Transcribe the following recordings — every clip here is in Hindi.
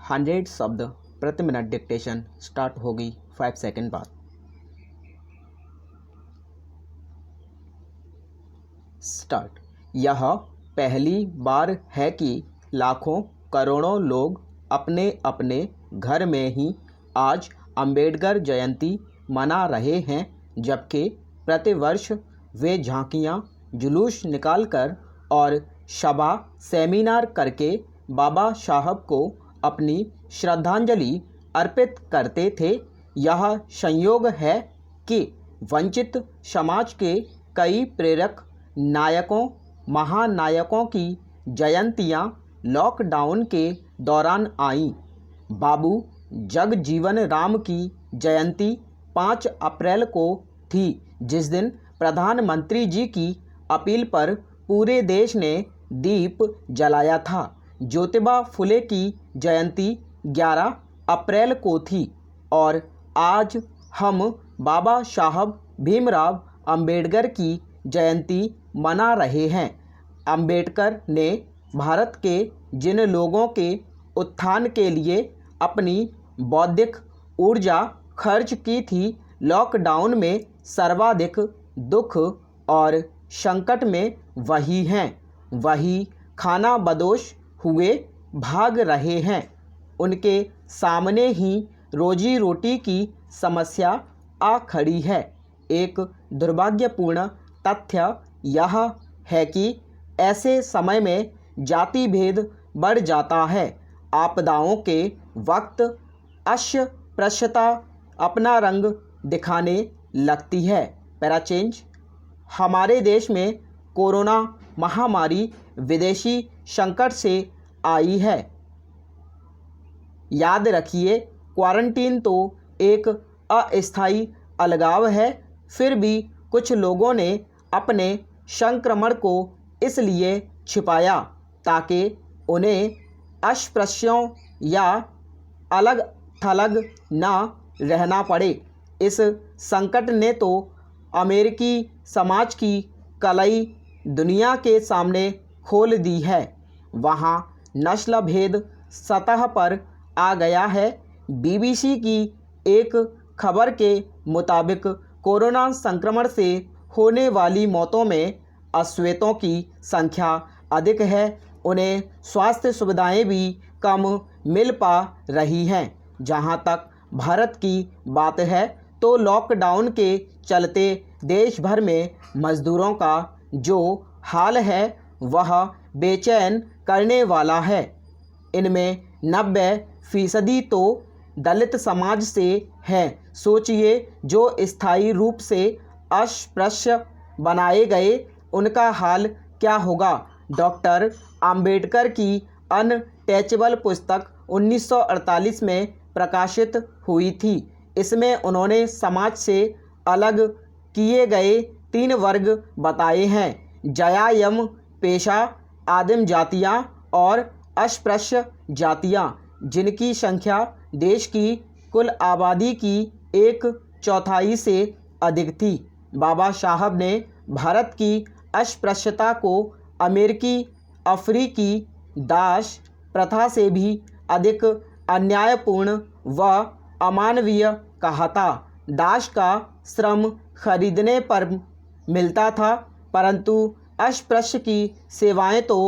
100 शब्द प्रति मिनट डिक्टेशन स्टार्ट होगी 5 सेकंड बाद। स्टार्ट। यह पहली बार है कि लाखों करोड़ों लोग अपने अपने घर में ही आज अंबेडकर जयंती मना रहे हैं, जबकि प्रतिवर्ष वे झांकियां, जुलूस निकालकर और सभा सेमिनार करके बाबा साहब को अपनी श्रद्धांजलि अर्पित करते थे। यह संयोग है कि वंचित समाज के कई प्रेरक नायकों, महानायकों की जयंतियां लॉकडाउन के दौरान आईं। बाबू जगजीवन राम की जयंती 5 अप्रैल को थी, जिस दिन प्रधानमंत्री जी की अपील पर पूरे देश ने दीप जलाया था। ज्योतिबा फुले की जयंती 11 अप्रैल को थी और आज हम बाबा साहब भीमराव अंबेडकर की जयंती मना रहे हैं। अंबेडकर ने भारत के जिन लोगों के उत्थान के लिए अपनी बौद्धिक ऊर्जा खर्च की थी, लॉकडाउन में सर्वाधिक दुख और संकट में वही हैं। वही खाना बदोश हुए भाग रहे हैं। उनके सामने ही रोजी रोटी की समस्या आ खड़ी है। एक दुर्भाग्यपूर्ण तथ्य यह है कि ऐसे समय में जाति भेद बढ़ जाता है। आपदाओं के वक्त अस्पृश्यता अपना रंग दिखाने लगती है। पैराचेंज। हमारे देश में कोरोना महामारी विदेशी संकट से आई है। याद रखिए, क्वारंटीन तो एक अस्थायी अलगाव है, फिर भी कुछ लोगों ने अपने संक्रमण को इसलिए छिपाया ताकि उन्हें अस्पृश्यों या अलग थलग ना रहना पड़े। इस संकट ने तो अमेरिकी समाज की कलाई दुनिया के सामने खोल दी है। वहाँ नस्ल भेद सतह पर आ गया है। बीबीसी की एक खबर के मुताबिक कोरोना संक्रमण से होने वाली मौतों में अश्वेतों की संख्या अधिक है। उन्हें स्वास्थ्य सुविधाएं भी कम मिल पा रही हैं। जहां तक भारत की बात है तो लॉकडाउन के चलते देश भर में मजदूरों का जो हाल है वह बेचैन करने वाला है। इनमें 90% तो दलित समाज से हैं। सोचिए, जो स्थायी रूप से अस्पृश्य बनाए गए, उनका हाल क्या होगा। डॉक्टर अंबेडकर की अनटचेबल पुस्तक 1948 में प्रकाशित हुई थी। इसमें उन्होंने समाज से अलग किए गए 3 वर्ग बताए हैं: जयायम पेशा, आदिम जातियाँ और अस्पृश्य जातियाँ, जिनकी संख्या देश की कुल आबादी की 1/4 से अधिक थी। बाबा साहब ने भारत की अस्पृश्यता को अमेरिकी अफ्रीकी दास प्रथा से भी अधिक अन्यायपूर्ण व अमानवीय कहा था। दास का श्रम खरीदने पर मिलता था, परंतु अस्पृश्य की सेवाएं तो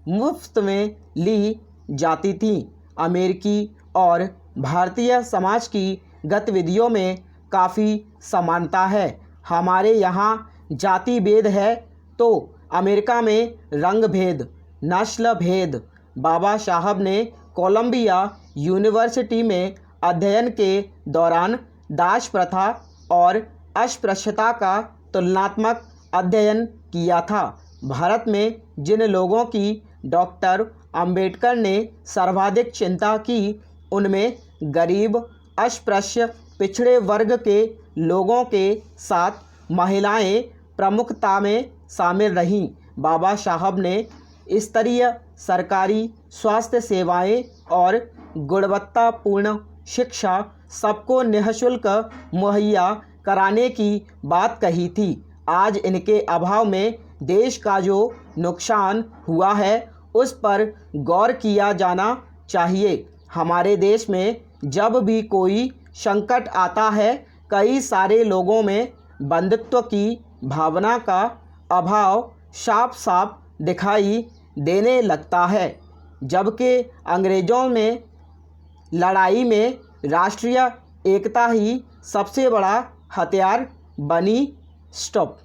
मुफ्त में ली जाती थीं। अमेरिकी और भारतीय समाज की गतिविधियों में काफ़ी समानता है। हमारे यहाँ जाति भेद है तो अमेरिका में रंग भेद, नस्ल भेद। बाबा साहब ने कोलंबिया यूनिवर्सिटी में अध्ययन के दौरान दास प्रथा और अस्पृश्यता का तुलनात्मक अध्ययन किया था। भारत में जिन लोगों की डॉक्टर अंबेडकर ने सर्वाधिक चिंता की, उनमें गरीब, अस्पृश्य, पिछड़े वर्ग के लोगों के साथ महिलाएं प्रमुखता में शामिल रहीं। बाबा साहब ने स्तरीय सरकारी स्वास्थ्य सेवाएं और गुणवत्तापूर्ण शिक्षा सबको निःशुल्क मुहैया कराने की बात कही थी। आज इनके अभाव में देश का जो नुकसान हुआ है उस पर गौर किया जाना चाहिए। हमारे देश में जब भी कोई संकट आता है, कई सारे लोगों में बंधुत्व की भावना का अभाव साफ साफ दिखाई देने लगता है, जबकि अंग्रेज़ों में लड़ाई में राष्ट्रीय एकता ही सबसे बड़ा हथियार बनी। स्टॉप।